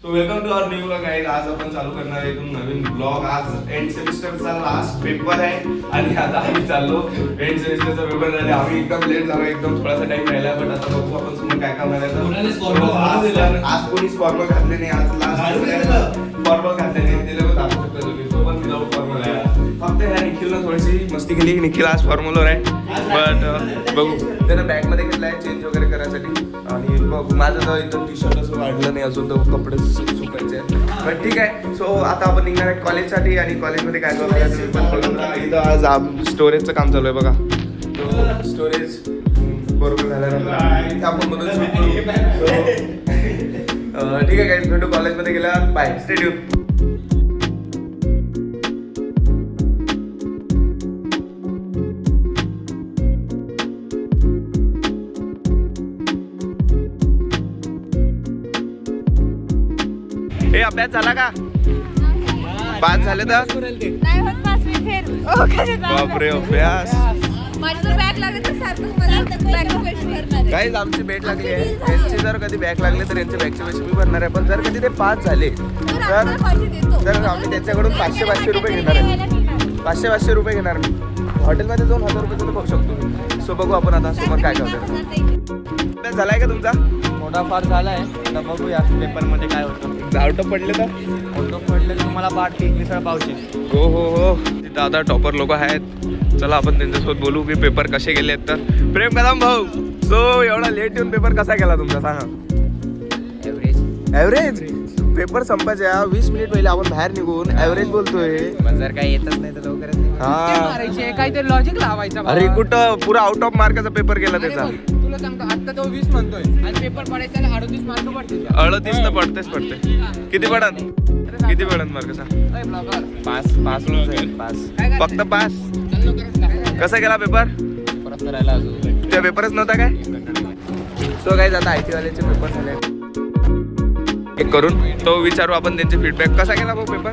So welcome to our new blog guys. आज आपण चालू करणार आहे एक नवीन ब्लॉग. आज एंड सेमिस्टरचा लास्ट पेपर आहे आणि आता आम्ही चाललो. एंड सेमिस्टरचा पेपर झाले, आम्ही एकदम लेट झालो, एकदम थोडासा टाइम राहिला, बट आता बघू आपण समोर काय काम करायचं. आज कोणीच फॉर्मल घातले नाही, आज लास्ट फॉर्मल घातले नाही, ते लोक दाखवू शकता तुम्ही. तो पण विदाउट फॉर्मल आहे. फक्त ह्या निखिलनं थोडीशी मस्ती केली. निखिल आज फॉर्मलवर आहे, बट बघू त्यानं बॅगमध्ये घेतला आहे चेंज वगैरे करायसाठी. आणि बघ माझं तर इथं टी शर्ट असं वाढलं नाही अजून, तर कपडे सुकायचे आहेत. पण ठीक आहे. सो आता आपण निघणार आहे कॉलेजसाठी. आणि कॉलेजमध्ये काय चालू आहे तुम्ही पण बघून राहा. इथं आज स्टोरेजचं काम चालू आहे बघा. तो स्टोरेज बरोबर झाल्यानंतर इथे आपण मधून शूट करू. ठीक आहे काय, भेटू कॉलेजमध्ये गेला. Bye, stay tune. हे अभ्यास झाला का? पास झाले तर नाही होत पास मी फेर. बापरे अभ्यास. माझी जर बॅग लागली तर सारखं मला बॅगचे पैसे भरणार आहे. काहीच आमची बॅग लागली आहे. त्यांची जर कधी बॅग लागले तर यांच्या बॅगचे पैसे मी भरणार आहे. पण जर कधी ते पास झाले तर आम्ही त्यांच्याकडून 500 रुपये घेणार आहे. 500 रुपये घेणार मी. हॉटेलमध्ये जाऊन 1000 रुपये बघू शकतो मी. सो बघू आपण आता समोर काय करतो. अभ्यास झालाय का तुमचा? मोठा फार झाला आहे. आता बघूया पेपरमध्ये काय होतं. आउट पडले तर ऑटो पडलं की तुम्हाला बाट मिसळ पावची. हो हो हो, दादा टॉपर लोक आहेत. चला आपण त्यांच्यासोबत बोलू की पेपर कसे गेले आहेत. तर प्रेम कदम भाऊ, सो एवढा लेट येऊन पेपर कसा गेला तुमचा सांगा. ॲव्हरेज पेपर संपायच्या 20 मिनिट पहिले आपण बाहेर निघून ॲव्हरेज बोलतोय. जर काही येतच नाही तर लवकरच हा काहीतरी लॉजिक लावायचं. अरे कुठं पुरा आउट ऑफ मार्काचा पेपर गेला त्याचा. तुला सांगतो आता तो 20 म्हणतोय आणि पेपर पडायचा 38 मार्क पडतील. 38 तर पडतेच पडते. किती पडन मार्क सांग. पास फक्त पास. कसा गेला पेपर? परत करायला अजून त्या पेपरच नव्हता काय? सो गाईज आता IT वाल्याचे पेपर झाले एक करून तो विचारू आपण त्यांचे फीडबॅक. कसा गेला भाऊ पेपर?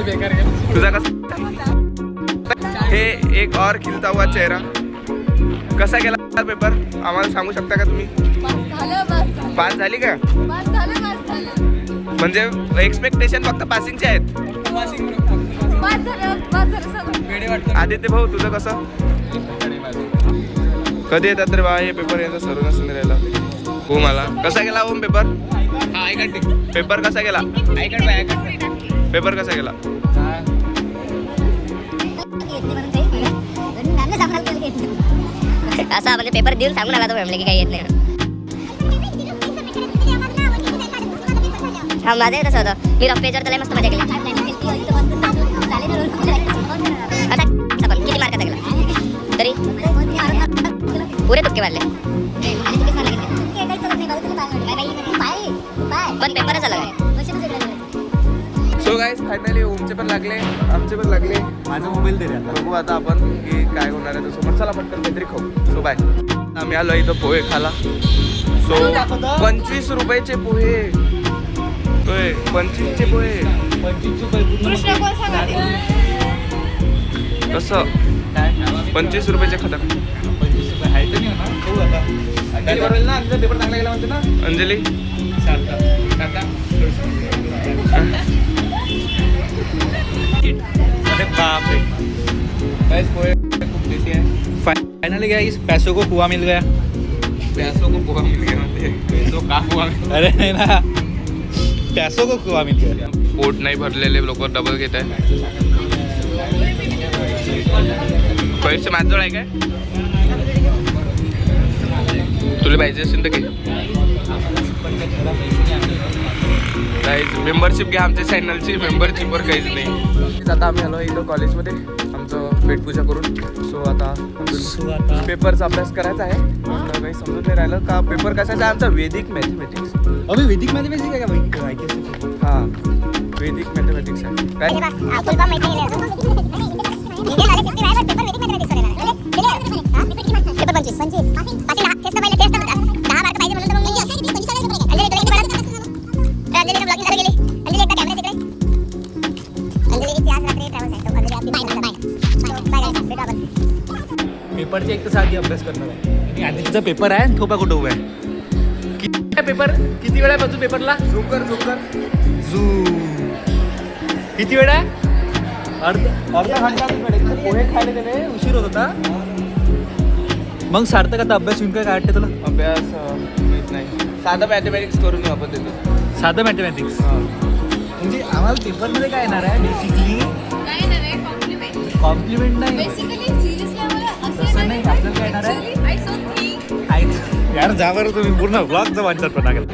बेकार तुझा कसा? हे एक और खिलता हुआ चेहरा. कसा गेला पेपर आम्हाला सांगू शकता का तुम्ही? पास झाली का? म्हणजे एक्सपेक्टेशन फक्त पासिंगचे आहेत. आदित्य भाऊ तुझं कसं? कधी येतात रे बा हे पेपर? यायचं सर्व नसून राहिला हो मला. कसा गेला ओम पेपर? पेपर कसा गेला? पेपर कसा गेला? असा म्हणजे पेपर देऊन सांगून आला तो म्हणले की काही येत नाही. हा माझं तसं होतं. मी रफ पेजवर त्याला मस्त मजा केली. आता आपण किती मार्काचा गेला तरी पुरे तुक्के मारले. पण पेपरच आला काय. सो गाईज फायनली ओमचे पण लागले, आमचे पण लागले. माझा मोबाईल दे रे. बघू आता आपण की काय होणार आहे. समोर चला पटकन काहीतरी खाऊ. So bye. आम्ही आलो इथं पोहे खाला. सो 25 रुपयाचे पोहे. 25चे पोहे. कृष्ण कोण सांगा कसं 25 रुपयाचे खाता? 25 रुपये आहे तर नाही ना. खाऊ आता अंजली बरोबर ना. अंजली पेपर चांगला गेला म्हणते ना. अंजली अरे बाप रे. गाइस पोहे खूप टेस्टी आहे. फाइनली गाइस पैसों को कुआं मिल गया. पैसों को पोहा मिल गया म्हणते. पैसों का हुआ? अरे नाही ना, पैसों को कुआं मिल गया. पोट नाही भरलेले लोक डबल घेत आहे. पैसे माझजवळ आहे काय? तुला पाहिजे असेल तर घे. काहीच मेंबरशिप घ्या आमच्या चॅनलची. मेंबरशिपवर काहीच नाही. आता आम्ही आलो इथं कॉलेजमध्ये आमचं पेटपूजा करून. सो आता पेपरचा अभ्यास करायचा आहे. पण काही समजत नाही राहिलं का पेपर कशाचा आहे आमचा. वेदिक मॅथमॅटिक्स. अबे वैदिक मॅथमॅटिक्स आहे का भाई? हां वेदिक मॅथमॅटिक्स आहे काय. पेपरचे एक तर साधी अभ्यास करणार आहे. आणि आधीचा पेपर आहे आणि थोपा कुठं उभा आहे. पेपर किती वेळ आहे बजू पेपरला? झुकर झू किती वेळ आहे? अर्धा घंटा पोहे खायला गेले, उशीर होत होता. मग सार्थक आता अभ्यास येऊन काय वाटते तुला? अभ्यास माहित नाही. साधं मॅथमॅटिक्स करून आपण देतो. साधं मॅथमॅटिक्स म्हणजे आम्हाला पेपरमध्ये काय येणार आहे बेसिकली? नाही ना रे, कॉम्प्लिमेंट. कॉम्प्लिमेंट नाही, बेसिकली सिरियसली आम्हाला तसं नाही, आपल्याला काय येणार आहे? आय सो थिंक काय यार जा बरं तुम्ही पूर्ण ब्लॉगचं वाचत पण लागेल.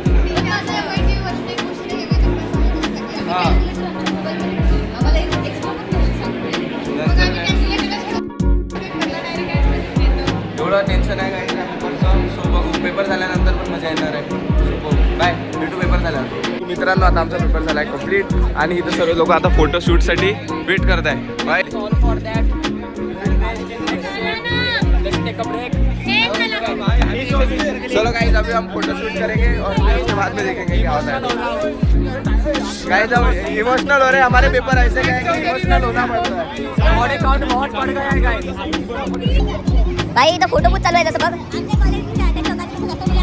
एवढं टेन्शन आहे काही नाही. सो बघू पेपर झाल्यानंतर पण मजा येणार आहे. सो बघू बाय, भेटू पेपर झाल्यानंतर. मित्रांनो आता आमचा पेपर झाला आहे कम्प्लीट आणि इथं सर्व लोक आता फोटोशूटसाठी वेट करत आहे. बाय. चलो गाइस अभी हम फोटो शूट करेंगे और फिर उसके बाद में देखेंगे क्या होता है. गाइस अब इमोशनल हो रहे हैं, हमारे पेपर ऐसे गए कि इमोशनल होना पड़ता है. बॉडी काउंट बहुत बढ़ गया है गाइस. भाई इधर फोटो बूथ चालू है जैसे बघ.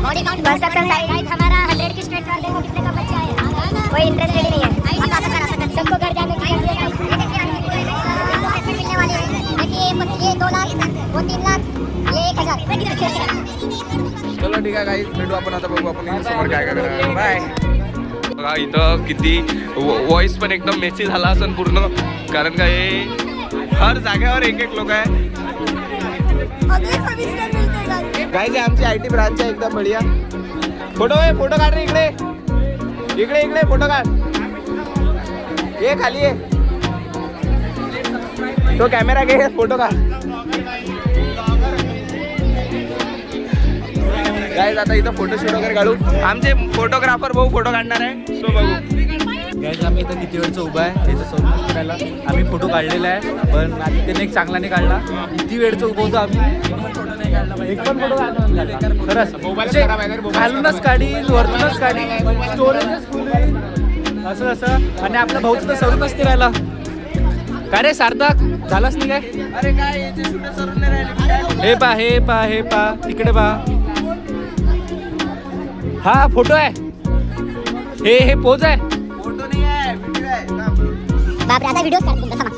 बॉडी काउंट बस सक्सेस है गाइस हमारा 100 की स्ट्रेट कर देखो कितने का बच्चा है. कोई इंटरेस्टेड ही नहीं है. आप आकर सबको घर जाने की मिलने वाली है. ये 2 लाख, वो 3 लाख, ये 1,000. चलो ठीक आहे गाईज भेटू आपण आता. बघू आपण इथे समोर काय करणार. बाय. बघा इथं किती व्हॉइस पण एकदम मेसी झाला असेल पूर्ण, कारण का हे हर जागेवर एक लोक आहे. गाईज आमची IT ब्रांच आहे एकदम बढिया. फोटो काढ रे इकडे इकडे फोटो काढ. ये खाली ये तो कॅमेरा घे फोटो काढ. गाईज आता इथं फोटोशूट वगैरे काढू. आमचे फोटोग्राफर भाऊ फोटो काढणार आहे. सो बघू गाईज आम्ही इथं किती वेळचं उभा आहे इथं समोर करायला. आम्ही फोटो काढलेला आहे पण आदित्यने एक चांगला नाही काढला. किती वेळचं उभं होतो आम्ही, एक पण फोटो काढला खरंच. घालूनच काढील, वरतूनच काढील, स्टोरेजच फुल आहे असं असं. आणि आपल्या भाऊचं तर सरून नसते राहिला. काय रे सार्थक झालाच नाही काय? अरे काय याचे शूट सरून नाही राहिले. हे पा तिकडे पा. हा फोटो आहे, हे पोज आहे. फोटो नाही आहे व्हिडिओ आहे. बापरे आता व्हिडिओ काढ तुमचा थांबा.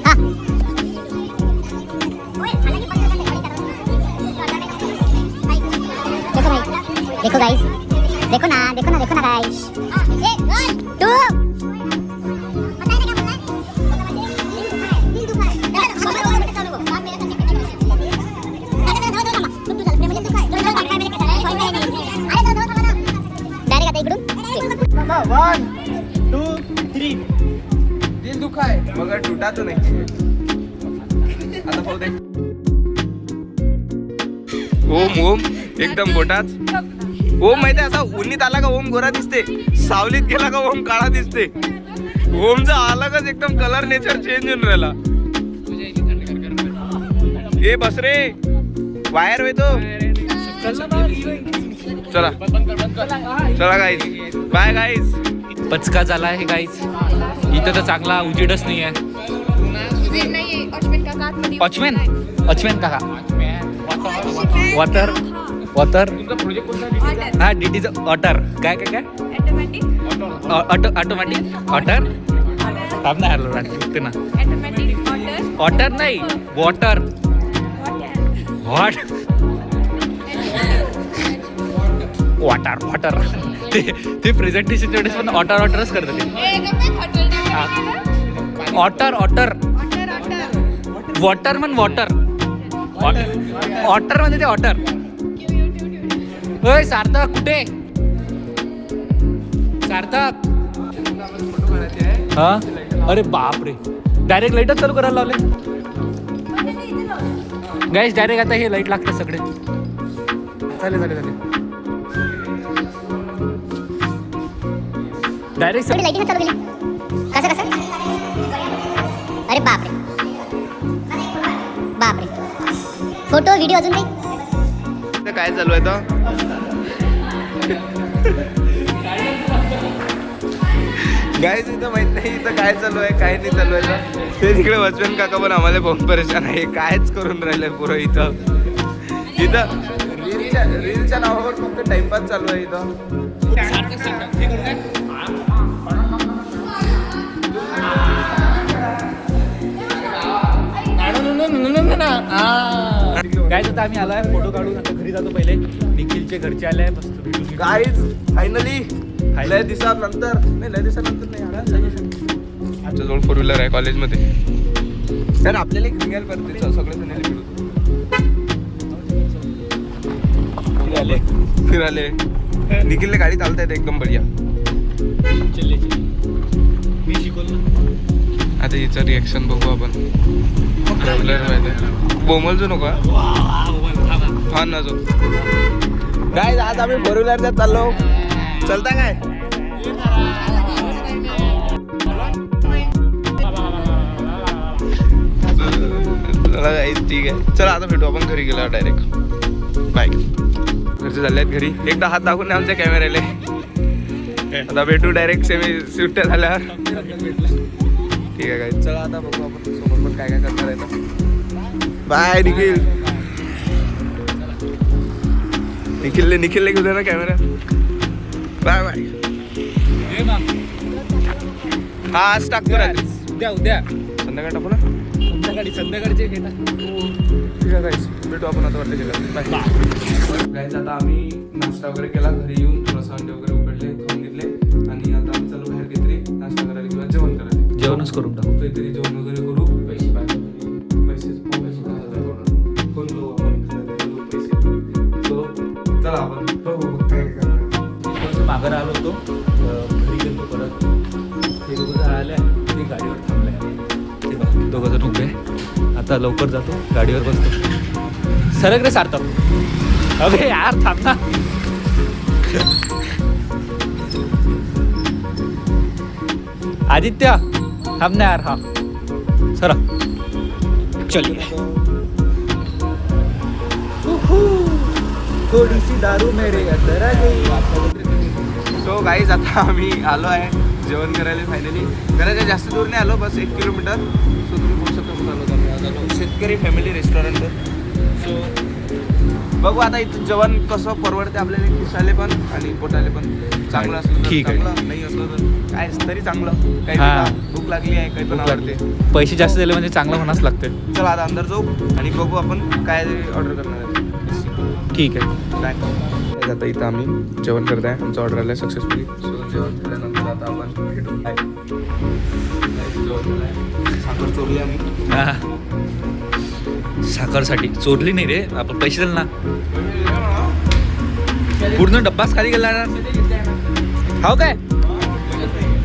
हा देखो भाई, देखो गाइस, देखो ना गाइस. 1 2 1 2 3 दिल दुखा है मगर टूटा तो नहीं. आता पाहू दे. ओम एकदम गोटाच. ओम माहिती आहे असा उन्नीत आला का ओम गोरा दिसते, सावलीत गेला का ओम काळा दिसते. ओमचा अलगच एकदम कलर नेचर चेंज होऊन राहिला. ए बस रे वायर होय तो. चला गाईज बाय गाईज. पचका झाला आहे गाईज. इथं तर चांगला उजेडच नाही आहे. वॉचमॅन काका वॉटर हा डीटीचं ऑटर काय ऑटोमॅटिक ऑटर. थांब ना हरलो लागते ना. ऑटर नाही वॉटर. वॉटर ते प्रेझेंटेशन वेळेस पण ऑटरच करतात ते. ऑटर वॉटर म्हण वॉटर म्हणजे ते ऑटर. होय सार्थक कुठे? सार्थक हा अरे बाप रे डायरेक्ट लाईटच चालू करायला लावले गाईस. डायरेक्ट आता हे लाईट लागते सगळे. झाले डायरेक्ट लाईटिंग चालू केली. कसं अरे बापरे फोटो व्हिडिओ अजून काही काय चालू आहे तर गाईज इथं माहित नाही इथं काय चालू आहे काय नाही चालू आहे. ते तिकडे वचन काका पण आम्हाला बहुत परेशान आहे. कायच करून राहिलंय पुरं इथं रीलच्या नावावर फक्त टाइमपास चालू आहे इथं. काय तर आम्ही आलोय फोटो काढून आता घरी जातो पहिले. निखिलचे घरचे आले मस्त भेटून गाईज फायनली लय दिवसानंतर आमच्याजवळ 4 व्हीलर आहे कॉलेजमध्ये. तर आपल्याला एक रिंगायला पडते सगळे जण फिराले. निखिलने गाडी चालता येते एकदम बढिया. मी शिकवलं. आता याचं रिॲक्शन बघू आपण. बोमलजो नको हा ना जो काय. आज आम्ही 4 व्हीलरला चाललो. चलता काय ठीक आहे. चला आता भेटू आपण घरी गेला डायरेक्ट. बाय. घरचे झाले आहेत घरी. एकदा हात दाखवून आमच्या कॅमेऱ्याला. आता भेटू डायरेक्ट सेमी सुट्ट्या झाल्यावर. ठीक आहे काय. चला आता बघू आपण सोबत पण काय काय करणार आहे तर. बाय निखिल. निखिलने घेऊ दे ना कॅमेरा. Bye bye. हा आज टाकतो रात्री. उद्या संध्याकाळी टाकू ना. संध्याकाळचे घेता. ठीक आहे गाईस भेटू आपण आता वाटतं गेलं. बाय गाईस. आता आम्ही नाश्ता वगैरे केला. घरी येऊन थोडंसं अंडे वगैरे उकडले खाऊन घेतले आणि आता आम्ही चालू बाहेर काहीतरी नाश्ता करायला किंवा जेवण करायला. जेवणच करून टाकू. काहीतरी जेवण वगैरे करू. पैसे फोन करू आपण पैसे. सो चला आपण बघू काय करणार. माघार आलो होतो घरी गेलो परत. हे दोघं जण आले ते गाडीवर थांबले. ते बघ दोघं जण उभे. आता लवकर जातो गाडीवर बसतो. सरक रे सार्थक. अबे यार थांब ना. आदित्य थांब ना यार. हा सरक. चलिए. थोडी सी दारू मेरे अंदर आ गई. सो गाईज आता आम्ही आलो आहे जेवण करायला फायनली. घराच्या जास्त दूर नाही आलो. बस 1 किलोमीटर. सो तुम्ही बघू शकता कुठं आलो आम्ही. आज आलो शेतकरी फॅमिली रेस्टॉरंट. सो बघू आता इथं जेवण कसं परवडते आपल्याला. खिशाले पण आणि पोटाले पण. चांगलं असलं तर ठीक आहे. चांगलं, नाही असलं तर काय तरी चांगलं. काही हा. भूक लागली आहे काही पण आवडते. पैसे जास्त दिले म्हणजे चांगलं म्हणाच लागते. चला आता अंदर जाऊ आणि बघू आपण काय ऑर्डर करणार आहे. ठीक आहे. काय आता इथं आम्ही जेवण करत आहे. आमचं ऑर्डर आलं सक्सेसफुली. सो जेवण केल्यानंतर आता आपण भेटू. जेवण केलं. साखर चोरली आम्ही. साखरसाठी चोरली नाही रे. आपण पैसे दिले ना. पूर्ण डब्बाच खाली गेला ना. हो काय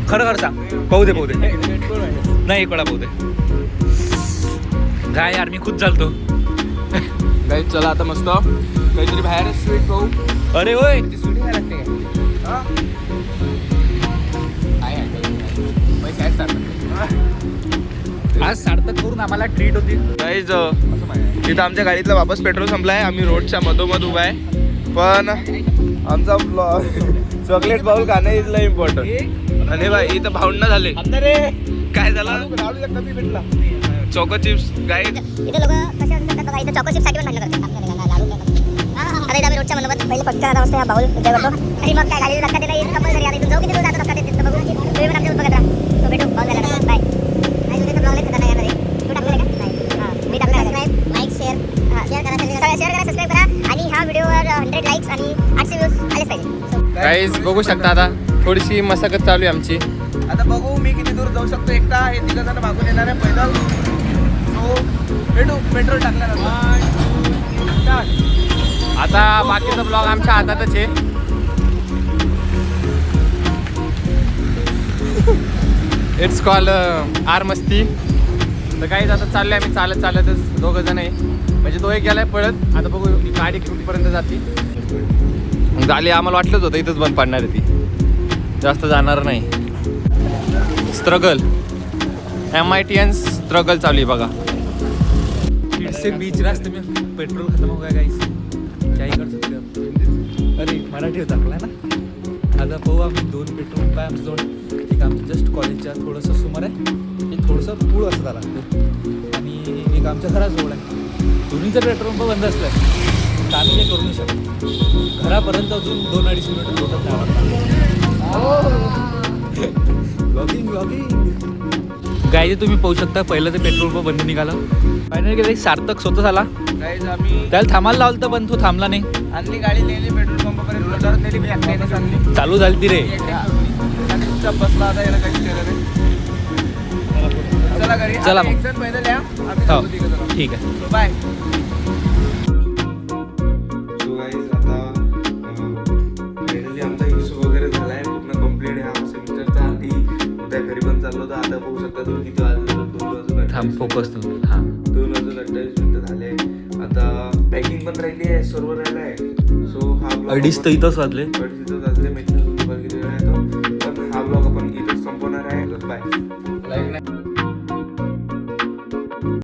खरं खरं सांग. पाहू दे नाही. एक वेळा पाहू दे. काय यार मी खुद चालतो. काही चला आता मस्त काहीतरी बाहेर स्वीट पाहू. अरे होय स्वीट काय लागते आज सार्थक करून आम्हाला ट्रीट होती. गाईज तिथं आमच्या गाडीतला वापस पेट्रोल संपला आहे. आम्ही रोडच्या मधोमध उभा आहे. पण आमचा चॉकलेट बाउल खाणं इज लय इम्पॉर्टंट. आणि बाई इथं भावंड झाले. काय झालं कमी भेटला. Choco chips guys. इथे लोक कसे असतात बघा. इथे चॉको चिप्ससाठी पण भांडण करतात. आता इथे आम्ही रोडच्या म्हणत पहिले पटकन आता मस्त बाउल एन्जॉय करतो. आणि मग काय गाडीला धक्का देता येईल कंपल्सरी. आता इथून जाऊ किती दूर जातो धक्का देते बघू. तुम्ही पण आमच्या बघत राहा. सो भेटू बाउल झाल्यानंतर. बाय. आणि तुझे तर ब्लॉग नाही येणार आहे. तू टाकलं का नाही. मी टाकलं. सबस्क्राईब लाईक शेअर करा सबस्क्राईब करा. आणि ह्या व्हिडिओवर 100 लाईक्स आणि 800 व्ह्यूज आलेच पाहिजे. गाईज बघू शकता आता थोडीशी मशागत चालू आहे आमची. आता बघू मी किती दूर जाऊ शकतो एकटा. हे 3 जण मागून येणार आहे पैदल. सो भेटू पेट्रोल टाकल्यानंतर. आता बाकीचा ब्लॉग आमच्या हातातच आहे. इट्स कॉल आर मस्ती. तर काहीच आता चाललंय आम्ही चालतच 2 जण आहे. म्हणजे तो एक गेलाय पळत. आता बघू गाडी कुठपर्यंत जाते. झाली आम्हाला वाटलंच होतं इथंच बंद पडणार आहे ती. जास्त जाणार नाही. स्ट्रगल MITN स्ट्रगल चालू आहे बघा. से बीच रास्ते में पेट्रोल खत्म हो गया गाइस. क्या ही कर सकते हैं. अरे मराठी होता आपला ना. आता पाहू आम्ही 2 पेट्रोल पंप आहे आमच्याजवळ. एक आमचं जस्ट कॉलेजच्या थोडंसं समोर आहे. एक थोडंसं पूळ असं झाला आणि एक आमच्या घराजवळ आहे. दोन्हीचं पेट्रोल पंप बंद असलं. तर आम्ही काही करू नाही शकतो. घरापर्यंत अजून 2-2.5 किलोमीटर रोडच ब्लॉगिंग. काय तुम्ही पाहू शकता, पहिलं ते पेट्रोल पंप बंद निघाला. फायनली गेलं सार्थक स्वतः झाला. गाईज आम्ही त्याला थांबायला लावलं पण तो थांबला नाही. आणली गाडी नेली पेट्रोल पंपापर्यंत रोडावर नेली मी एकट्याने आणली. चालू झाली ती रे. चुपचाप बसला आता याला काहीच केलं नाही. चला घरी. चला आता मग. एक जण पैदल या आम्ही हो जातो तिघं. ठीक आहे. बाय. सो गाईज आता फायनली आमचा हिशोब वगैरे झाला आहे पूर्ण कंप्लीट ह्या सेमिस्टरचा. आणि उद्या घरी पण चाललो तर आता बघू शकता तुम्ही किती वाजले. 2 वाजून थांब फोकस तू. हां 2 वाजून 28 मिनिटं झाले. आता पॅकिंग पण राहिली आहे, सर्व राहिलं आहे. सो हा vlog 2:30 तर इथंच वाजले. 2:30 वाजले.